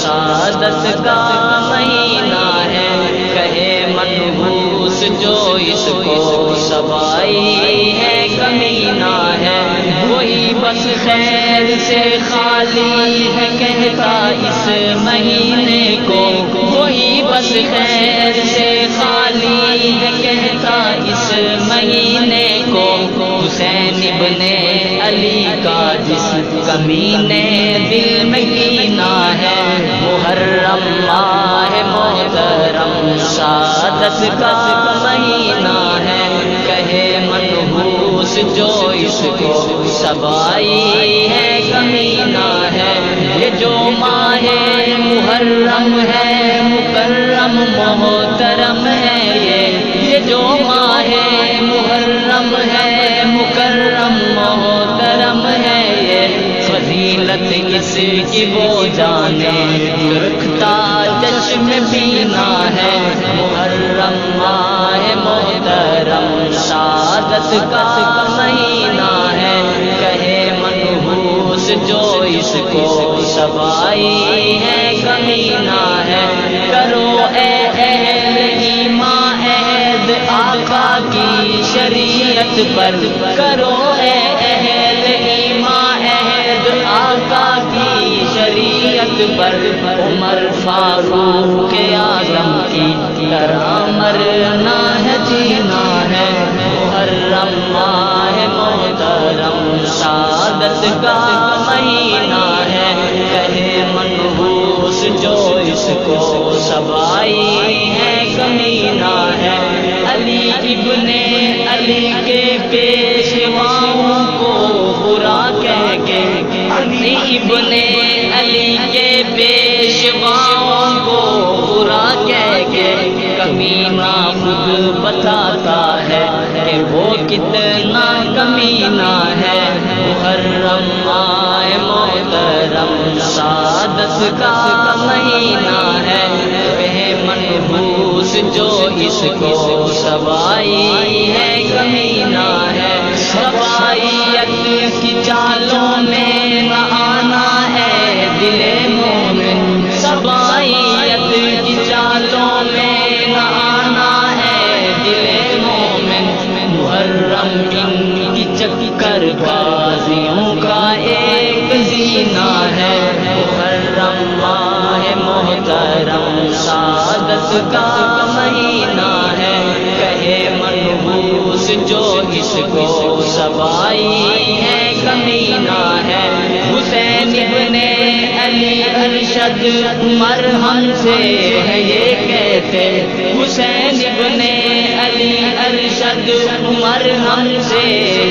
شہادت کا مہینہ ہے، کہے منحوس جو اس کو سبائی ہے کمینہ ہے، وہی بس خیر سے خالی ہے کہتا اس مہینے کو، وہی بس خیر سے خالی ہے کہتا اس مہینے کو، حسین ابن علی کا جس کمینے دل میں کینہ ہے، محرم ماہ محترم شہادت کا مہینہ ہے، کہے منحوس جو اس کو سبائی ہے کمینہ ہے، یہ جو ماہ محرم ہے مکرم محترم ہے، یہ جو ماہ محرم ہے مکرم محترم ہے، یہ فضیلت اس کی وہ جانے رکھتا چشم بینا ہے، محرم ماہ محترم شہادت کا مہینہ ہے، کہے منحوس جو اس کو سبائی ہے کمینہ ہے، کرو اے اہل ایمان عہد آقا کی شریعت پر، کرو اے اہل ایمان عہد آقا کی شریعت پر، عمر فاروق اعظم کی طرح مرنا ہے جینا ہے، محرم ماہ محترم شہادت کا مہینہ ہے، کہے منحوس جو اس کو سبائی ہے کمینہ ہے، علی ابن علی کے پیشواؤں کو برا کہہ کے، علی ابن علی کے پیشواؤں کو برا کہہ کے، کمینہ خود بتاتا ہے کہ وہ کتنا کمینہ ہے، محرم ماہ محترم شہادت کا مہینہ ہے، کہے منحوس جو اس کو سبائی ہے کمینہ ہے، سبائیت کی چالوں میں نہ آنا ہے دل مومن، سبائیت کی چالوں میں نہ آنا ہے دل مومن، محرم ان کی چکر بازیوں کا ایک زینہ ہے، محرم ماہ محترم شہادت کا مہینہ ہے، کہے منحوس جو اس کو سبائی ہے کمینہ ہے، حسین ابن علی ارشد عمر ہم سے ہے یہ کہتے، حسین ابن علی ارشد عمر ہم سے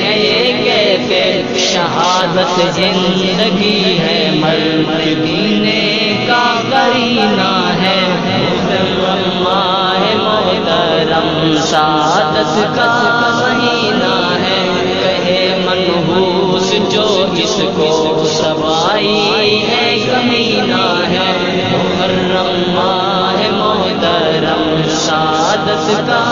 ہے یہ کہتے، شہادت زندگی ہے مرد دینے کا کرینہ ہے، محرم ماہ محترم شہادت کا مہینہ ہے، کہے منحوس جو اس کو سبائی ہے کمینہ ہے، محرم ماہ محترم شہادت کا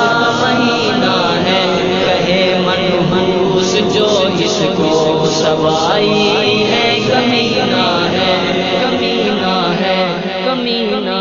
مہینہ ہے، کہے منحوس جو اس کو سبائی ہے کمینہ ہے، کمینہ ہے، کمینہ